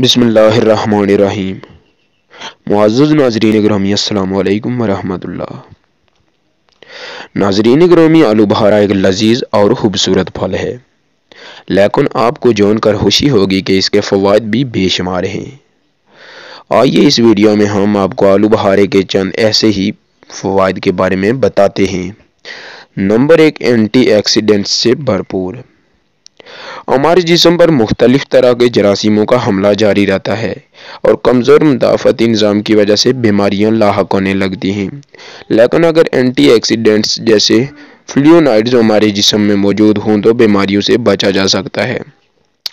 بسم اللہ الرحمن الرحیم۔ معزز ناظرین گرامی، السلام علیکم ورحمۃ اللہ۔ ناظرین گرامی، آلو بخارا ایک لذیذ اور خوبصورت پھل ہے، لیکن آپ کو جان کر خوشی ہوگی کہ اس کے فوائد بھی بے شمار ہیں۔ آئیے اس ویڈیو میں ہم آپ کو آلو بخارے کے چند ایسے ہی فوائد کے بارے میں بتاتے ہیں۔ نمبر 1، اینٹی آکسیڈنٹ سے بھرپور۔ ہمارے جسم پر مختلف طرح کے جراثیموں کا حملہ جاری رہتا ہے اور کمزور مدافعتی نظام کی وجہ سے بیماریاں لاحق ہونے لگتی ہیں، لیکن اگر اینٹی آکسیڈنٹس جیسے فلیونائڈز ہمارے جسم میں موجود ہوں تو بیماریوں سے بچا جا سکتا ہے۔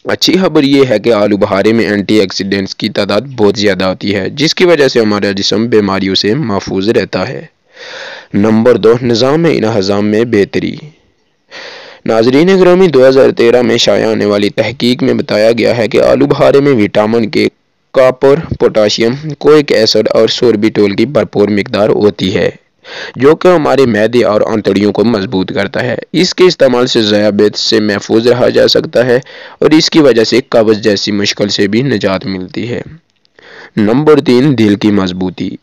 اچھی خبر یہ ہے کہ آلو بخارے میں اینٹی آکسیڈنٹس کی تعداد بہت زیادہ ہوتی ہے، جس کی وجہ سے ہمارا جسم بیماریوں سے محفوظ رہتا ہے۔ نمبر 2، نظام ہضم میں بہتری۔ ناظرین گرامی، 2013 میں شائع ہونے والی تحقیق میں بتایا گیا ہے کہ آلو بخارے میں وٹامن کے، کاپر، پوٹاشیم، کوئک ایسڈ اور سوربیٹول کی بھرپور مقدار ہوتی ہے، جو کہ ہمارے معدے اور آنتڑیوں کو مضبوط کرتا ہے۔ اس کے استعمال سے ذیابیطس سے محفوظ رہا جا سکتا ہے اور اس کی وجہ سے قبض جیسی مشکل سے بھی نجات ملتی ہے۔ نمبر 3، دل کی مضبوطی۔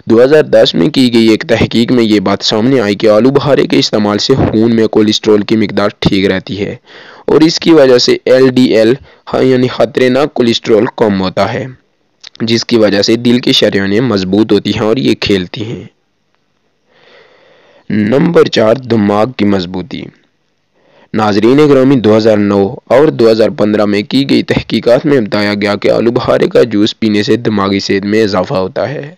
2010 میں کی گئی ایک تحقیق میں یہ بات سامنے آئی کہ آلو بخارے کے استعمال سے خون میں کولیسٹرول کی مقدار ٹھیک رہتی ہے اور اس کی وجہ سے LDL یعنی خطرناک کولیسٹرول کم ہوتا ہے، جس کی وجہ سے دل کی شریانیں مضبوط ہوتی ہیں اور یہ کھیلتی ہیں۔ نمبر 4، دماغ کی مضبوطی۔ ناظرین گرامی، 2009 اور 2015 میں کی گئی تحقیقات میں بتایا گیا کہ آلو بخارے کا جوس پینے سے دماغی صحت میں اضافہ ہوتا ہے،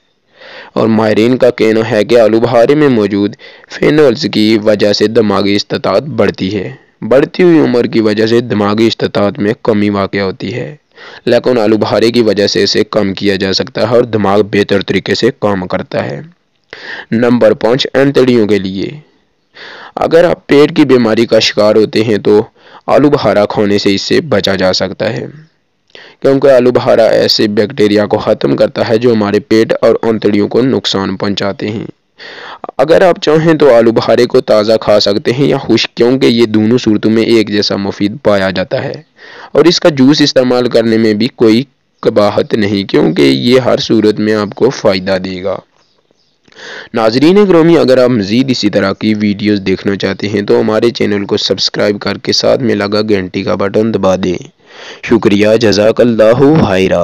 اور ماہرین کا کہنا ہے کہ آلو بخارے میں موجود فینولز کی وجہ سے دماغی استطاعت بڑھتی ہے۔ بڑھتی ہوئی عمر کی وجہ سے دماغی استطاعت میں کمی واقع ہوتی ہے، لیکن آلو بخارے کی وجہ سے اسے کم کیا جا سکتا ہے اور دماغ بہتر طریقے سے کام کرتا ہے۔ نمبر 5، آنتڑیوں کے لیے۔ اگر آپ پیٹ کی بیماری کا شکار ہوتے ہیں تو آلو بخارا کھانے سے اس سے بچا جا سکتا ہے، کیونکہ آلو بخارا ایسے بیکٹیریا کو ختم کرتا ہے جو ہمارے پیٹ اور آنتڑیوں کو نقصان پہنچاتے ہیں۔ اگر آپ چاہیں تو آلو بخارے کو تازہ کھا سکتے ہیں یا خشک، کیونکہ یہ دونوں صورتوں میں ایک جیسا مفید پایا جاتا ہے، اور اس کا جوس استعمال کرنے میں بھی کوئی قباحت نہیں، کیونکہ یہ ہر صورت میں آپ کو فائدہ دے گا۔ ناظرین گرامی، اگر آپ مزید اسی طرح کی ویڈیوز دیکھنا چاہتے ہیں تو ہمارے چینل کو سبسکرائب کر کے ساتھ میں لگا گھنٹی کا بٹن دبا دیں۔ شکریہ، جزاک اللہ خیرا۔